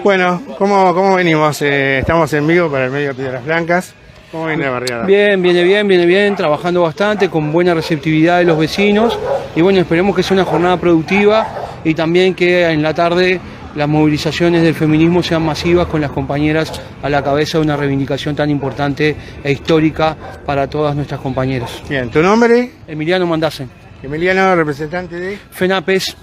Bueno, ¿cómo venimos? Estamos en vivo para el medio Piedras Blancas. ¿Cómo viene la barriada? Bien, viene bien, trabajando bastante, con buena receptividad de los vecinos. Y bueno, esperemos que sea una jornada productiva y también que en la tarde las movilizaciones del feminismo sean masivas, con las compañeras a la cabeza de una reivindicación tan importante e histórica para todas nuestras compañeras. Bien, ¿tu nombre? Emiliano Mandacen. Emiliano, representante de FENAPES,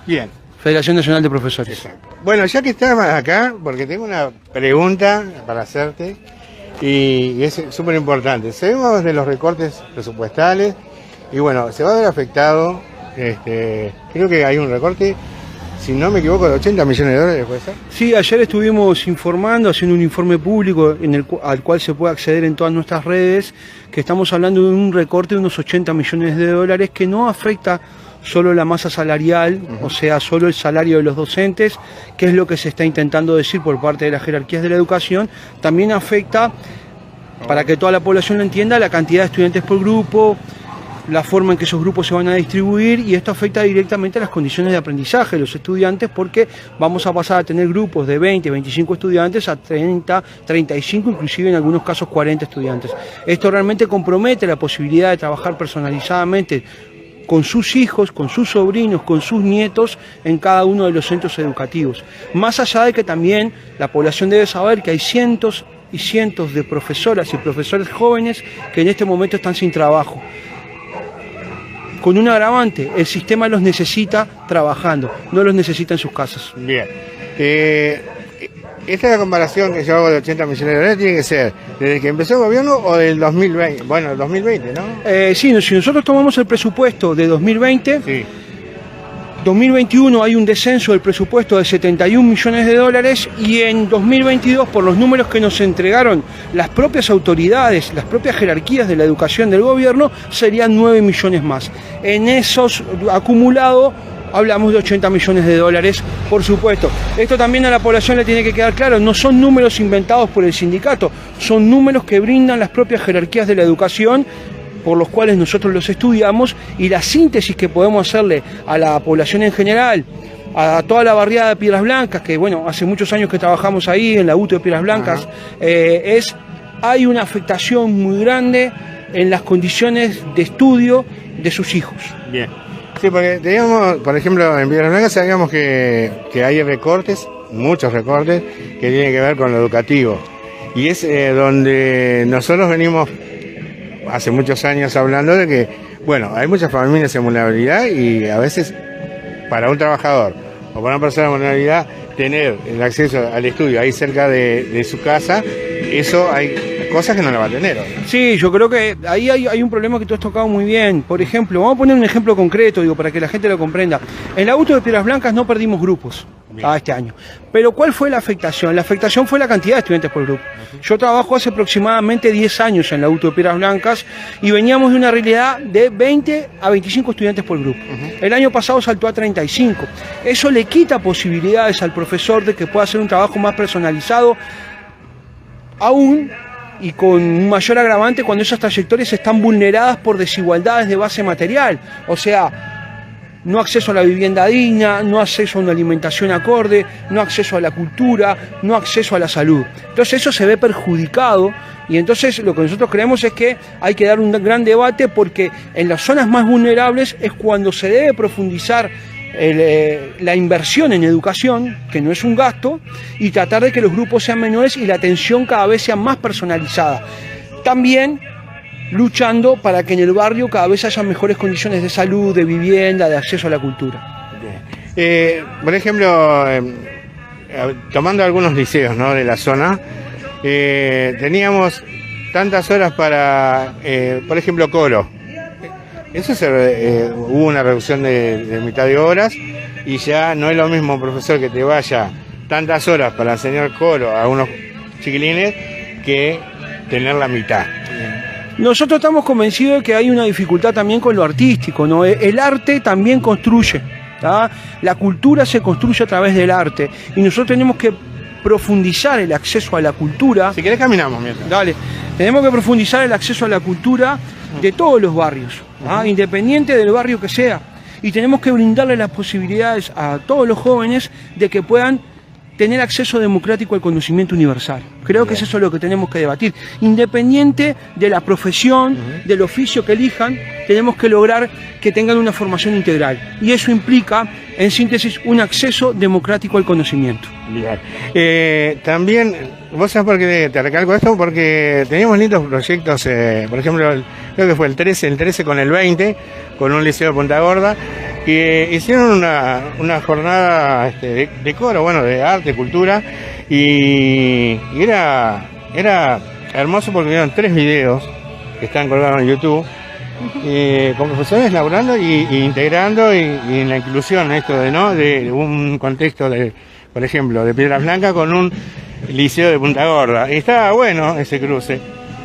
Bien. Federación Nacional de Profesores. Exacto. Bueno, ya que estás acá, porque tengo una pregunta para hacerte y es súper importante. Sabemos de los recortes presupuestales y bueno, se va a ver afectado, creo que hay un recorte, si no me equivoco, de 80 millones de dólares, ¿puede ser? Sí, ayer estuvimos informando, haciendo un informe público al cual se puede acceder en todas nuestras redes, que estamos hablando de un recorte de unos 80 millones de dólares que no afecta solo la masa salarial, o sea, solo el salario de los docentes, que es lo que se está intentando decir por parte de las jerarquías de la educación, también afecta, para que toda la población lo entienda, la cantidad de estudiantes por grupo, la forma en que esos grupos se van a distribuir, y esto afecta directamente a las condiciones de aprendizaje de los estudiantes, porque vamos a pasar a tener grupos de 20, 25 estudiantes a 30, 35, inclusive en algunos casos 40 estudiantes. Esto realmente compromete la posibilidad de trabajar personalizadamente con sus hijos, con sus sobrinos, con sus nietos en cada uno de los centros educativos. Más allá de que también la población debe saber que hay cientos y cientos de profesoras y profesores jóvenes que en este momento están sin trabajo. Con un agravante, el sistema los necesita trabajando, no los necesita en sus casas. Bien. Esta es la comparación que yo hago de 80 millones de dólares, tiene que ser desde que empezó el gobierno o del 2020. Bueno, el 2020, ¿no? Sí, si nosotros tomamos el presupuesto de 2020, sí. 2021 hay un descenso del presupuesto de 71 millones de dólares y en 2022, por los números que nos entregaron las propias autoridades, las propias jerarquías de la educación del gobierno, serían 9 millones más. En esos acumulados hablamos de 80 millones de dólares, por supuesto. Esto también a la población le tiene que quedar claro, no son números inventados por el sindicato, son números que brindan las propias jerarquías de la educación, por los cuales nosotros los estudiamos, y la síntesis que podemos hacerle a la población en general, a toda la barriada de Piedras Blancas, que bueno, hace muchos años que trabajamos ahí en la UTE de Piedras Blancas, hay una afectación muy grande en las condiciones de estudio de sus hijos. Bien. Sí, porque teníamos, por ejemplo, en Piedras Blancas sabíamos que hay recortes, muchos recortes, que tienen que ver con lo educativo. Y es donde nosotros venimos hace muchos años hablando de que, bueno, hay muchas familias en vulnerabilidad y a veces para un trabajador o para una persona en vulnerabilidad tener el acceso al estudio ahí cerca de su casa, eso hay cosas que no la va a tener. Sí, yo creo que ahí hay un problema que tú has tocado muy bien. Por ejemplo, vamos a poner un ejemplo concreto, para que la gente lo comprenda. En la UTE de Piedras Blancas no perdimos grupos este año. Pero ¿cuál fue la afectación? La afectación fue la cantidad de estudiantes por grupo. Yo trabajo hace aproximadamente 10 años en la UTE de Piedras Blancas y veníamos de una realidad de 20 a 25 estudiantes por grupo. El año pasado saltó a 35. Eso le quita posibilidades al profesor de que pueda hacer un trabajo más personalizado, aún y con un mayor agravante cuando esas trayectorias están vulneradas por desigualdades de base material, o sea, no acceso a la vivienda digna, no acceso a una alimentación acorde, no acceso a la cultura, no acceso a la salud. Entonces eso se ve perjudicado y entonces lo que nosotros creemos es que hay que dar un gran debate, porque en las zonas más vulnerables es cuando se debe profundizar la inversión en educación, que no es un gasto, y tratar de que los grupos sean menores y la atención cada vez sea más personalizada. También luchando para que en el barrio cada vez haya mejores condiciones de salud, de vivienda, de acceso a la cultura. Por ejemplo, tomando algunos liceos, ¿no?, de la zona, teníamos tantas horas para, por ejemplo, coro. Eso hubo una reducción de mitad de horas y ya no es lo mismo un profesor que te vaya tantas horas para enseñar coro a unos chiquilines que tener la mitad. Nosotros estamos convencidos de que hay una dificultad también con lo artístico, ¿no? El arte también construye, ¿tá? La cultura se construye a través del arte y nosotros tenemos que profundizar el acceso a la cultura. Si querés caminamos mientras. Dale. Tenemos que profundizar el acceso a la cultura de todos los barrios, independiente del barrio que sea. y tenemos que brindarle las posibilidades a todos los jóvenes de que puedan tener acceso democrático al conocimiento universal. Creo que es eso lo que tenemos que debatir. Independiente de la profesión, del oficio que elijan, tenemos que lograr que tengan una formación integral. Y eso implica, en síntesis, un acceso democrático al conocimiento. Bien. También, vos sabés por qué te recalco esto, porque teníamos lindos proyectos, por ejemplo, creo que fue el 13 con el 20, con un liceo de Punta Gorda, que hicieron una jornada de coro, bueno, de arte, cultura, y era hermoso porque vieron 3 videos que están colgados en YouTube, con profesores laburando y integrando y en la inclusión esto de un contexto por ejemplo, de Piedras Blancas con un liceo de Punta Gorda. Y estaba bueno ese cruce.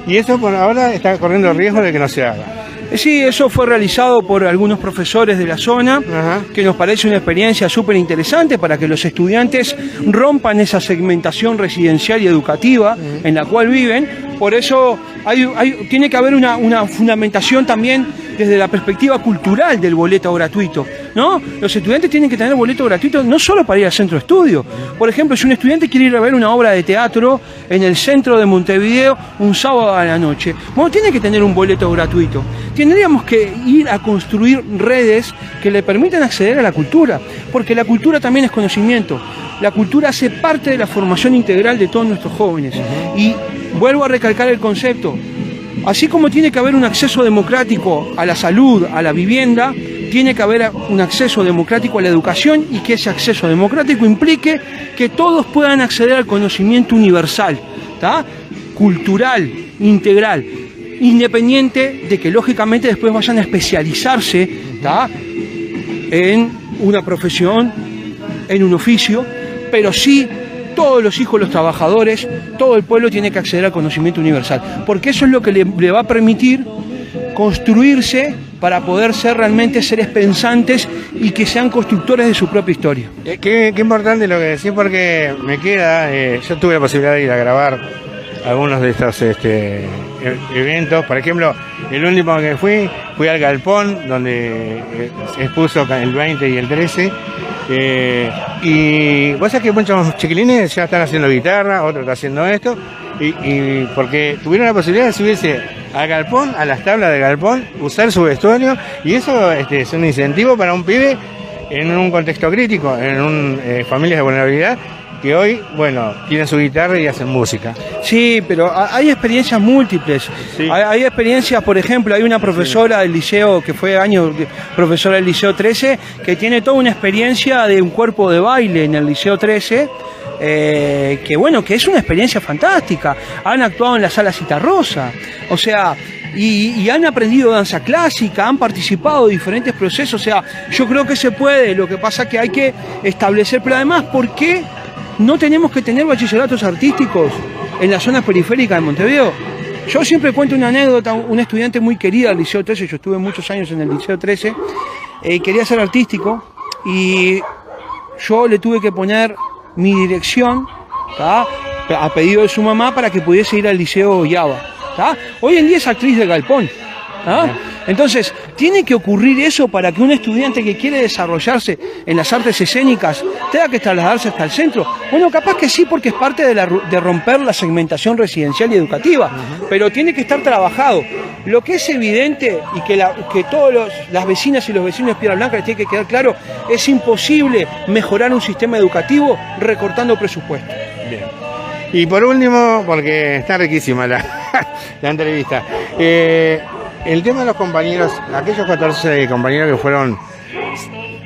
Y eso por ahora está corriendo el riesgo de que no se haga. Sí, eso fue realizado por algunos profesores de la zona, que nos parece una experiencia súper interesante para que los estudiantes rompan esa segmentación residencial y educativa en la cual viven. Por eso tiene que haber una fundamentación también desde la perspectiva cultural del boleto gratuito, ¿no? Los estudiantes tienen que tener boleto gratuito no solo para ir al centro de estudio. Por ejemplo, si un estudiante quiere ir a ver una obra de teatro en el centro de Montevideo un sábado a la noche, bueno, tiene que tener un boleto gratuito. Tendríamos que ir a construir redes que le permitan acceder a la cultura, porque la cultura también es conocimiento. La cultura hace parte de la formación integral de todos nuestros jóvenes. Y vuelvo a recalcar el concepto. Así como tiene que haber un acceso democrático a la salud, a la vivienda, tiene que haber un acceso democrático a la educación y que ese acceso democrático implique que todos puedan acceder al conocimiento universal, ¿tá? Cultural, integral, independiente de que lógicamente después vayan a especializarse, ¿tá? En una profesión, en un oficio, pero sí todos los hijos, los trabajadores, todo el pueblo tiene que acceder al conocimiento universal, porque eso es lo que le va a permitir construirse para poder ser realmente seres pensantes y que sean constructores de su propia historia. Qué importante lo que decís, porque me queda, yo tuve la posibilidad de ir a grabar algunos de estos eventos. Por ejemplo, el último que fui al Galpón, donde se expuso el 20 y el 13. Y vos sabés que muchos chiquilines ya están haciendo guitarra, otros están haciendo esto, y porque tuvieron la posibilidad de subirse al galpón, a las tablas de galpón, usar su vestuario, y eso es un incentivo para un pibe en un contexto crítico, en familias de vulnerabilidad, que hoy, bueno, tienen su guitarra y hacen música. Sí, pero hay experiencias múltiples. Sí. Hay experiencias, por ejemplo, hay una profesora del liceo, que fue profesora del Liceo 13, que tiene toda una experiencia de un cuerpo de baile en el Liceo 13, que bueno, que es una experiencia fantástica. Han actuado en la Sala Citarrosa, o sea, y han aprendido danza clásica, han participado de diferentes procesos, o sea, yo creo que se puede. Lo que pasa es que hay que establecer, pero además, ¿por qué no tenemos que tener bachilleratos artísticos en las zonas periféricas de Montevideo? Yo siempre cuento una anécdota. Un estudiante muy querido del Liceo 13, yo estuve muchos años en el Liceo 13, quería ser artístico y yo le tuve que poner mi dirección, ¿tá?, a pedido de su mamá para que pudiese ir al Liceo Yaba, ¿tá? Hoy en día es actriz de Galpón, ¿tá? Entonces, tiene que ocurrir eso para que un estudiante que quiere desarrollarse en las artes escénicas tenga que trasladarse hasta el centro. Bueno, capaz que sí, porque es parte de romper la segmentación residencial y educativa, pero tiene que estar trabajado. Lo que es evidente y que todas las vecinas y los vecinos de Piedras Blancas les tiene que quedar claro, es imposible mejorar un sistema educativo recortando presupuesto. Bien. Y por último, porque está riquísima la entrevista, el tema de los compañeros, aquellos 14 compañeros que fueron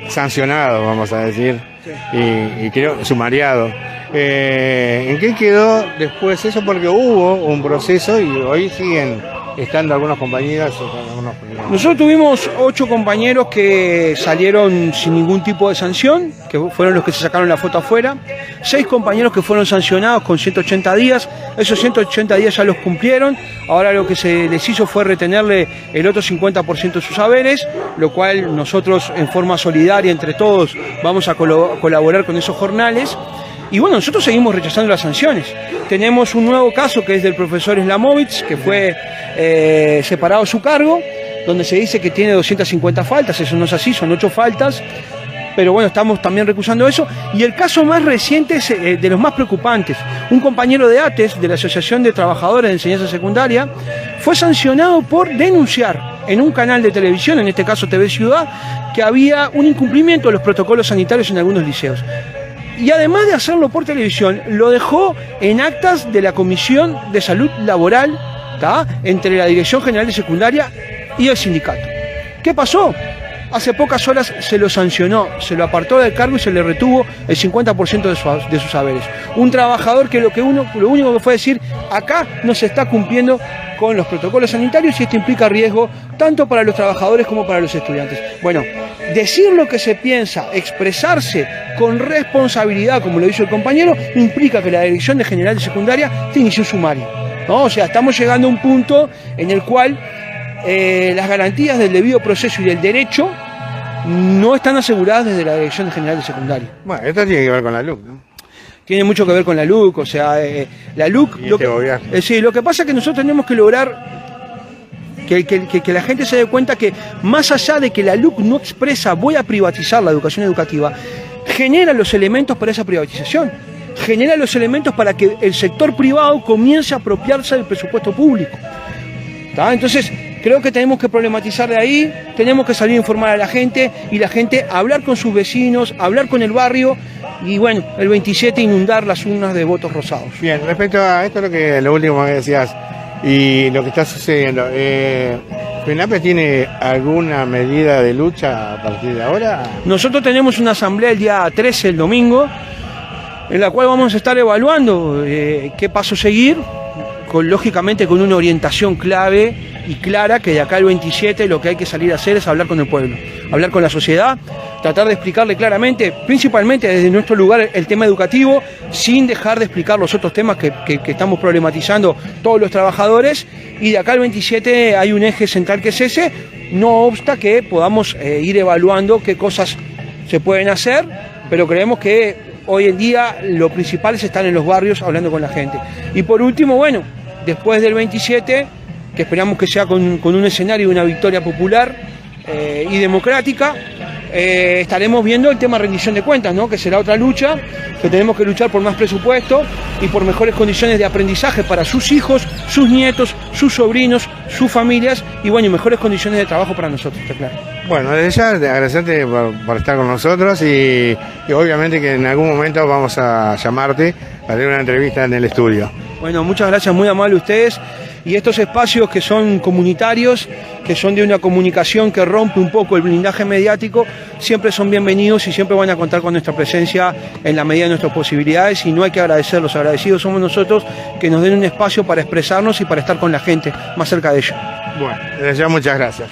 sancionados, vamos a decir, sí, y creo sumariados, ¿en qué quedó después eso? Porque hubo un proceso y hoy siguen estando algunos compañeros. Nosotros tuvimos 8 compañeros que salieron sin ningún tipo de sanción, que fueron los que se sacaron la foto afuera, 6 compañeros que fueron sancionados con 180 días, esos 180 días ya los cumplieron, ahora lo que se les hizo fue retenerle el otro 50% de sus haberes, lo cual nosotros en forma solidaria entre todos vamos a colaborar con esos jornales. Y bueno, nosotros seguimos rechazando las sanciones. Tenemos un nuevo caso que es del profesor Slamovich, que fue separado de su cargo, donde se dice que tiene 250 faltas, eso no es así, son 8 faltas, pero bueno, estamos también recusando eso. Y el caso más reciente es de los más preocupantes. Un compañero de ATES, de la Asociación de Trabajadores de Enseñanza Secundaria, fue sancionado por denunciar en un canal de televisión, en este caso TV Ciudad, que había un incumplimiento de los protocolos sanitarios en algunos liceos. Y además de hacerlo por televisión, lo dejó en actas de la Comisión de Salud Laboral, ¿tá?, entre la Dirección General de Secundaria y el sindicato. ¿Qué pasó? Hace pocas horas se lo sancionó, se lo apartó del cargo y se le retuvo el 50% de sus haberes. Un trabajador que lo único que fue decir, acá no se está cumpliendo con los protocolos sanitarios y esto implica riesgo tanto para los trabajadores como para los estudiantes. Bueno, decir lo que se piensa, expresarse con responsabilidad, como lo hizo el compañero, implica que la Dirección General de Secundaria te inició un sumario, ¿no? O sea, estamos llegando a un punto en el cual las garantías del debido proceso y del derecho no están aseguradas desde la Dirección General de Secundaria. Bueno, esto tiene que ver con la LUC, ¿no? Tiene mucho que ver con la LUC, o sea, la LUC... Sí, lo que pasa es que nosotros tenemos que lograr que la gente se dé cuenta que más allá de que la LUC no expresa voy a privatizar la educación educativa, genera los elementos para esa privatización, genera los elementos para que el sector privado comience a apropiarse del presupuesto público. ¿Tá? Entonces, creo que tenemos que problematizar de ahí, tenemos que salir a informar a la gente y la gente hablar con sus vecinos, hablar con el barrio y bueno, el 27 inundar las urnas de votos rosados. Bien, respecto a esto, lo último que decías y lo que está sucediendo, ¿FENAPE tiene alguna medida de lucha a partir de ahora? Nosotros tenemos una asamblea el día 13, el domingo, en la cual vamos a estar evaluando qué paso seguir, lógicamente con una orientación clave y clara que de acá al 27 lo que hay que salir a hacer es hablar con el pueblo, hablar con la sociedad, tratar de explicarle claramente, principalmente desde nuestro lugar, el tema educativo, sin dejar de explicar los otros temas que estamos problematizando todos los trabajadores, y de acá al 27 hay un eje central que es ese, no obsta que podamos ir evaluando qué cosas se pueden hacer, pero creemos que hoy en día lo principal es estar en los barrios hablando con la gente. Y por último, bueno, después del 27, que esperamos que sea con un escenario de una victoria popular y democrática, estaremos viendo el tema de rendición de cuentas, ¿no?, que será otra lucha, que tenemos que luchar por más presupuesto y por mejores condiciones de aprendizaje para sus hijos, sus nietos, sus sobrinos, sus familias y bueno, y mejores condiciones de trabajo para nosotros, está claro. Bueno, desde ya agradecerte por estar con nosotros y obviamente que en algún momento vamos a llamarte para hacer una entrevista en el estudio. Bueno, muchas gracias, muy amables ustedes. Y estos espacios que son comunitarios, que son de una comunicación que rompe un poco el blindaje mediático, siempre son bienvenidos y siempre van a contar con nuestra presencia en la medida de nuestras posibilidades y no hay que agradecerlos, agradecidos somos nosotros que nos den un espacio para expresarnos y para estar con la gente más cerca de ellos. Bueno, desde ya muchas gracias.